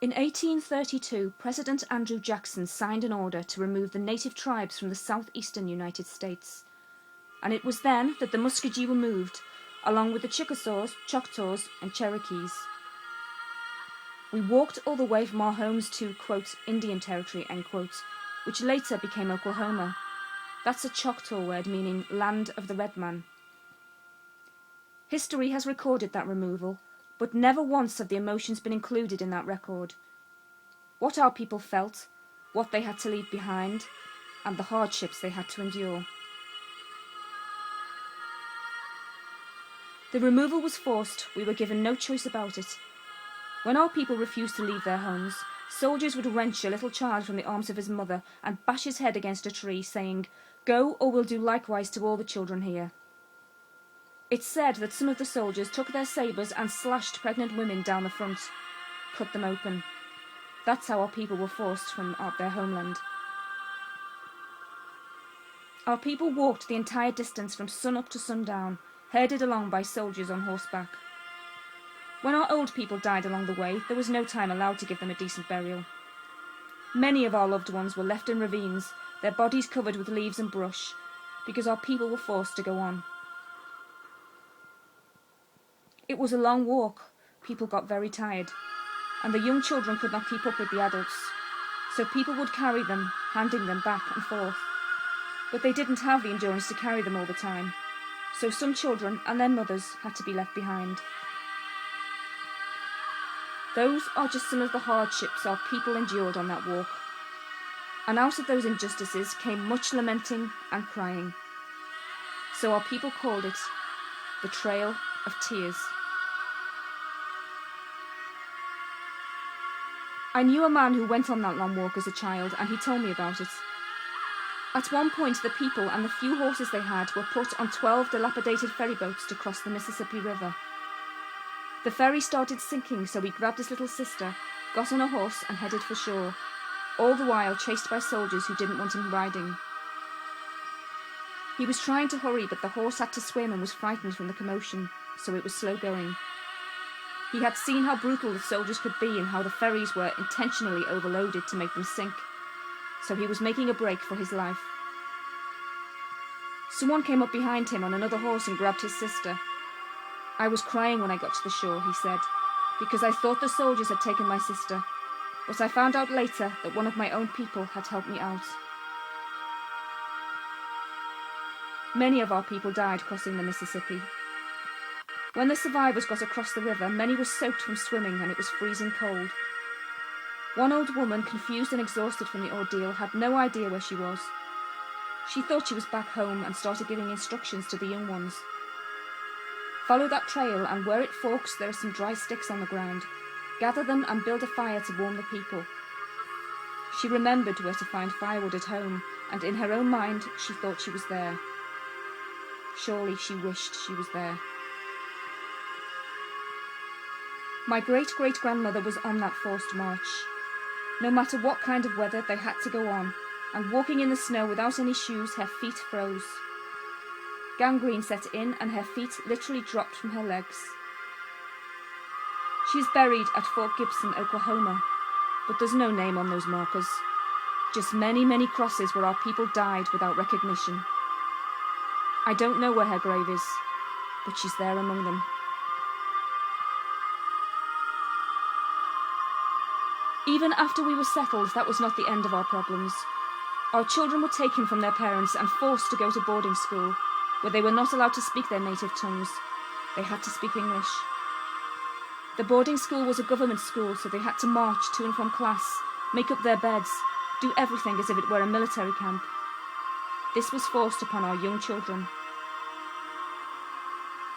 In 1832, President Andrew Jackson signed an order to remove the native tribes from the southeastern United States. And it was then that the Muskogee were moved, along with the Chickasaws, Choctaws, and Cherokees. We walked all the way from our homes to, quote, Indian Territory, end quote, which later became Oklahoma. That's a Choctaw word meaning land of the red man. History has recorded that removal, but never once have the emotions been included in that record. What our people felt, what they had to leave behind, and the hardships they had to endure. The removal was forced. We were given no choice about it. When our people refused to leave their homes, soldiers would wrench a little child from the arms of his mother and bash his head against a tree, saying, "Go, or we'll do likewise to all the children here." It's said that some of the soldiers took their sabres and slashed pregnant women down the front, cut them open. That's how our people were forced from their homeland. Our people walked the entire distance from sun-up to sundown, herded along by soldiers on horseback. When our old people died along the way, there was no time allowed to give them a decent burial. Many of our loved ones were left in ravines, their bodies covered with leaves and brush, because our people were forced to go on. It was a long walk. People got very tired, and the young children could not keep up with the adults, so people would carry them, handing them back and forth. But they didn't have the endurance to carry them all the time, so some children and their mothers had to be left behind. Those are just some of the hardships our people endured on that walk. And out of those injustices came much lamenting and crying. So our people called it the Trail of Tears. I knew a man who went on that long walk as a child, and he told me about it. At one point, the people and the few horses they had were put on 12 dilapidated ferry boats to cross the Mississippi River. The ferry started sinking, so he grabbed his little sister, got on a horse and headed for shore, all the while chased by soldiers who didn't want him riding. He was trying to hurry, but the horse had to swim and was frightened from the commotion, so it was slow going. He had seen how brutal the soldiers could be and how the ferries were intentionally overloaded to make them sink, so he was making a break for his life. Someone came up behind him on another horse and grabbed his sister. I was crying when I got to the shore, he said, because I thought the soldiers had taken my sister, but I found out later that one of my own people had helped me out. Many of our people died crossing the Mississippi. When the survivors got across the river, many were soaked from swimming and it was freezing cold. One old woman, confused and exhausted from the ordeal, had no idea where she was. She thought she was back home and started giving instructions to the young ones. Follow that trail, and where it forks there are some dry sticks on the ground. Gather them and build a fire to warm the people. She remembered where to find firewood at home, and in her own mind she thought she was there. Surely she wished she was there. My great-great-grandmother was on that forced march. No matter what kind of weather, they had to go on, and walking in the snow without any shoes, her feet froze. Gangrene set in, and her feet literally dropped from her legs. She is buried at Fort Gibson, Oklahoma, but there's no name on those markers. Just many, many crosses where our people died without recognition. I don't know where her grave is, but she's there among them. Even after we were settled, that was not the end of our problems. Our children were taken from their parents and forced to go to boarding school, where they were not allowed to speak their native tongues. They had to speak English. The boarding school was a government school, so they had to march to and from class, make up their beds, do everything as if it were a military camp. This was forced upon our young children.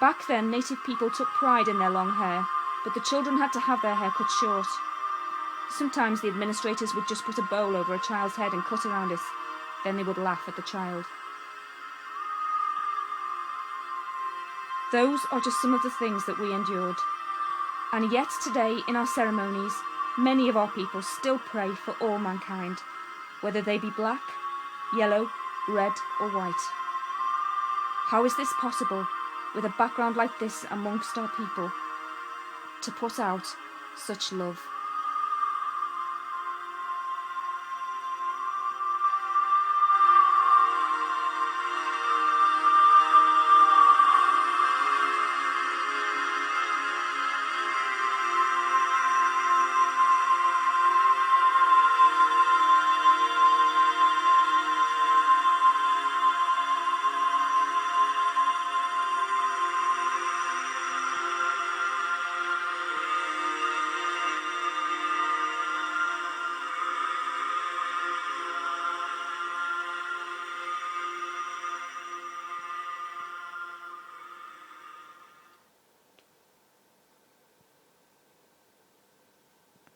Back then, native people took pride in their long hair, but the children had to have their hair cut short. Sometimes the administrators would just put a bowl over a child's head and cut around it. Then they would laugh at the child. Those are just some of the things that we endured. And yet today, in our ceremonies, many of our people still pray for all mankind, whether they be black, yellow, red or white. How is this possible, with a background like this amongst our people, to put out such love?